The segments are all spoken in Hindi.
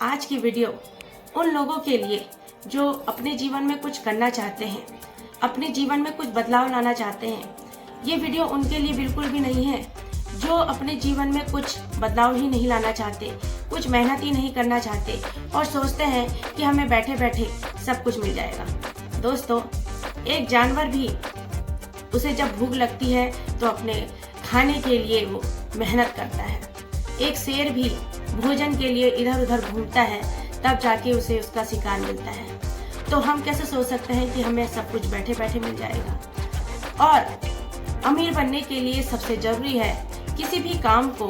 आज की वीडियो उन लोगों के लिए जो अपने जीवन में कुछ करना चाहते हैं, अपने जीवन में कुछ बदलाव लाना चाहते हैं। ये वीडियो उनके लिए बिल्कुल भी नहीं है जो अपने जीवन में कुछ बदलाव ही नहीं लाना चाहते, कुछ मेहनत ही नहीं करना चाहते और सोचते हैं कि हमें बैठे बैठे सब कुछ मिल जाएगा। दोस्तों, एक जानवर भी उसे जब भूख लगती है तो अपने खाने के लिए वो मेहनत करता है। एक शेर भी भोजन के लिए इधर उधर घूमता है, तब जाके उसे उसका शिकार मिलता है। तो हम कैसे सोच सकते हैं कि हमें सब कुछ बैठे बैठे मिल जाएगा। और अमीर बनने के लिए सबसे जरूरी है किसी भी काम को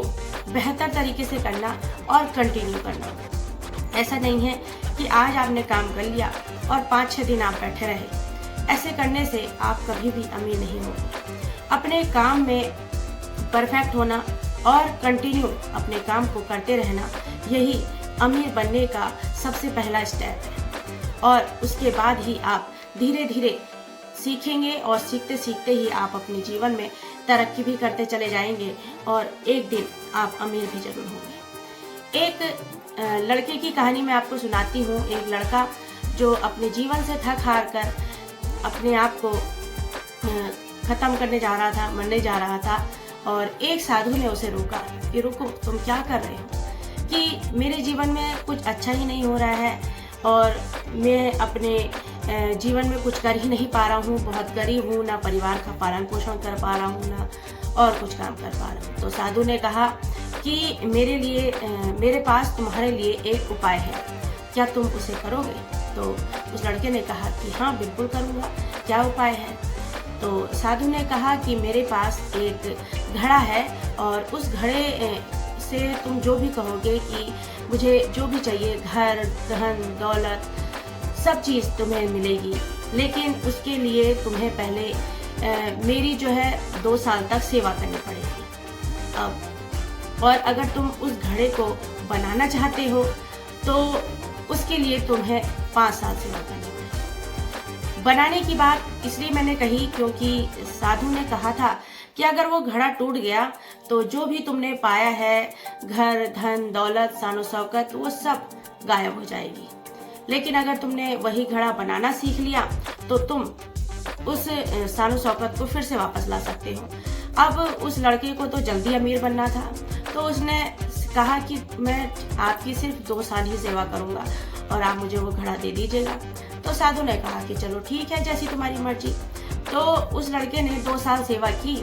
बेहतर तरीके से करना और कंटिन्यू करना। ऐसा नहीं है कि आज आपने काम कर लिया और 5-6 दिन आप बैठे रहे। ऐसे करने से आप कभी भी अमीर नहीं होंगे। अपने काम में परफेक्ट होना और कंटिन्यू अपने काम को करते रहना, यही अमीर बनने का सबसे पहला स्टेप है। और उसके बाद ही आप धीरे धीरे सीखेंगे और सीखते सीखते ही आप अपने जीवन में तरक्की भी करते चले जाएंगे और एक दिन आप अमीर भी जरूर होंगे। एक लड़के की कहानी मैं आपको सुनाती हूँ। एक लड़का जो अपने जीवन से थक हार कर अपने आप को खत्म करने जा रहा था, मरने जा रहा था, और एक साधु ने उसे रोका कि रुको, तुम क्या कर रहे हो, कि मेरे जीवन में कुछ अच्छा ही नहीं हो रहा है और मैं अपने जीवन में कुछ कर ही नहीं पा रहा हूँ, बहुत गरीब हूँ, ना परिवार का पालन पोषण कर पा रहा हूँ, ना और कुछ काम कर पा रहा हूँ। तो साधु ने कहा कि मेरे पास तुम्हारे लिए एक उपाय है, क्या तुम उसे करोगे? तो उस लड़के ने कहा कि हाँ, बिल्कुल करूँगा, क्या उपाय है? तो साधु ने कहा कि मेरे पास एक घड़ा है और उस घड़े से तुम जो भी कहोगे कि मुझे जो भी चाहिए, घर, धन, दौलत, सब चीज़ तुम्हें मिलेगी, लेकिन उसके लिए तुम्हें पहले मेरी जो है 2 साल तक सेवा करनी पड़ेगी। अब और अगर तुम उस घड़े को बनाना चाहते हो तो उसके लिए तुम्हें 5 साल सेवा करनी पड़ेगी। बनाने की बात इसलिए मैंने कही क्योंकि साधु ने कहा था कि अगर वो घड़ा टूट गया तो जो भी तुमने पाया है, घर, धन, दौलत, शान शौकत, वो सब गायब हो जाएगी। लेकिन अगर तुमने वही घड़ा बनाना सीख लिया तो तुम उस शान शौकत को फिर से वापस ला सकते हो। अब उस लड़के को तो जल्दी अमीर बनना था, तो उसने कहा कि मैं आपकी सिर्फ 2 साल ही सेवा करूंगा और आप मुझे वो घड़ा दे दीजिएगा। तो साधु ने कहा कि चलो ठीक है, जैसी तुम्हारी मर्जी। तो उस लड़के ने 2 साल सेवा की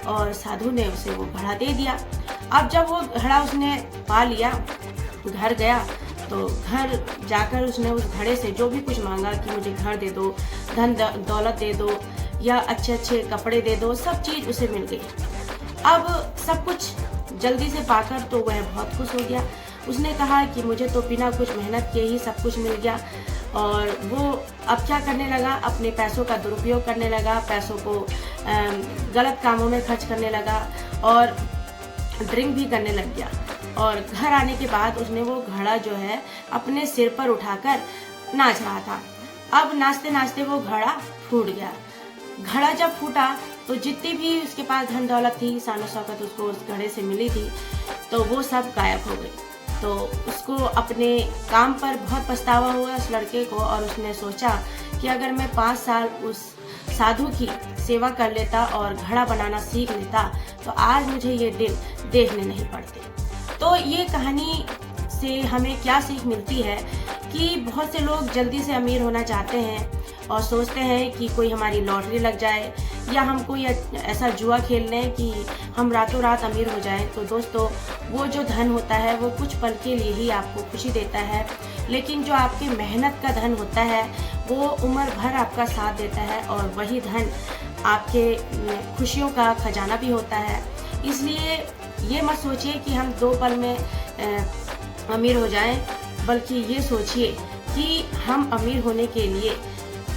और साधु ने उसे वो घड़ा दे दिया। अब जब वो घड़ा उसने पा लिया, घर गया, तो घर जाकर उसने उस घड़े से जो भी कुछ मांगा कि मुझे घर दे दो, धन दौलत दे दो या अच्छे अच्छे कपड़े दे दो, सब चीज़ उसे मिल गई। अब सब कुछ जल्दी से पाकर तो वह बहुत खुश हो गया। उसने कहा कि मुझे तो बिना कुछ मेहनत किए ही सब कुछ मिल गया। और वो अब क्या करने लगा, अपने पैसों का दुरुपयोग करने लगा, पैसों को गलत कामों में खर्च करने लगा और ड्रिंक भी करने लग गया। और घर आने के बाद उसने वो घड़ा जो है अपने सिर पर उठाकर नाच रहा था। अब नाचते नाचते वो घड़ा फूट गया। घड़ा जब फूटा तो जितनी भी उसके पास धन दौलत थी, शान शौकत उसको उस घड़े से मिली थी, तो वो सब गायब हो गई। तो उसको अपने काम पर बहुत पछतावा हुआ उस लड़के को, और उसने सोचा कि अगर मैं 5 साल उस साधु की सेवा कर लेता और घड़ा बनाना सीख लेता तो आज मुझे ये दिन देखने नहीं पड़ते। तो ये कहानी से हमें क्या सीख मिलती है कि बहुत से लोग जल्दी से अमीर होना चाहते हैं और सोचते हैं कि कोई हमारी लॉटरी लग जाए या हम कोई ऐसा जुआ खेल लें कि हम रातों रात अमीर हो जाएं। तो दोस्तों, वो जो धन होता है वो कुछ पल के लिए ही आपको खुशी देता है, लेकिन जो आपकी मेहनत का धन होता है वो उम्र भर आपका साथ देता है और वही धन आपके खुशियों का खजाना भी होता है। इसलिए ये मत सोचिए कि हम 2 पल में अमीर हो जाएं, बल्कि ये सोचिए कि हम अमीर होने के लिए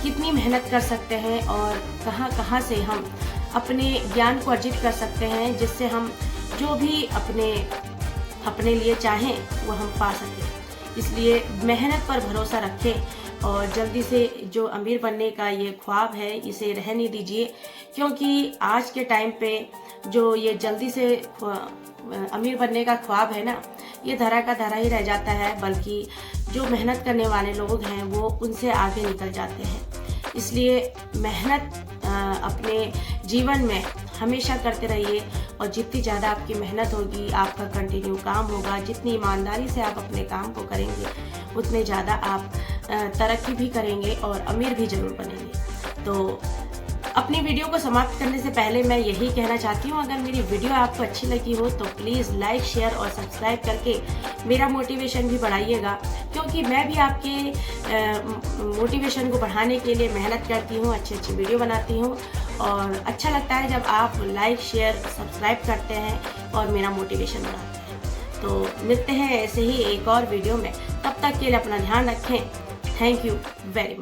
कितनी मेहनत कर सकते हैं और कहाँ कहाँ से हम अपने ज्ञान को अर्जित कर सकते हैं, जिससे हम जो भी अपने लिए चाहें वो हम पा सकें। इसलिए मेहनत पर भरोसा रखें और जल्दी से जो अमीर बनने का ये ख्वाब है इसे रहने दीजिए, क्योंकि आज के टाइम पे जो ये जल्दी से अमीर बनने का ख्वाब है ना, ये धरा का धरा ही रह जाता है, बल्कि जो मेहनत करने वाले लोग हैं वो उनसे आगे निकल जाते हैं। इसलिए मेहनत अपने जीवन में हमेशा करते रहिए और जितनी ज़्यादा आपकी मेहनत होगी, आपका कंटिन्यू काम होगा, जितनी ईमानदारी से आप अपने काम को करेंगे उतने ज़्यादा आप तरक्की भी करेंगे और अमीर भी ज़रूर बनेंगे। तो अपनी वीडियो को समाप्त करने से पहले मैं यही कहना चाहती हूँ, अगर मेरी वीडियो आपको अच्छी लगी हो तो प्लीज़ लाइक, शेयर और सब्सक्राइब करके मेरा मोटिवेशन भी बढ़ाइएगा, क्योंकि मैं भी आपके मोटिवेशन को बढ़ाने के लिए मेहनत करती हूँ, अच्छी अच्छी वीडियो बनाती हूँ और अच्छा लगता है जब आप लाइक, शेयर, सब्सक्राइब करते हैं और मेरा मोटिवेशन बढ़ाते हैं। तो मिलते हैं ऐसे ही एक और वीडियो में, तब तक के लिए अपना ध्यान रखें। Thank you very much.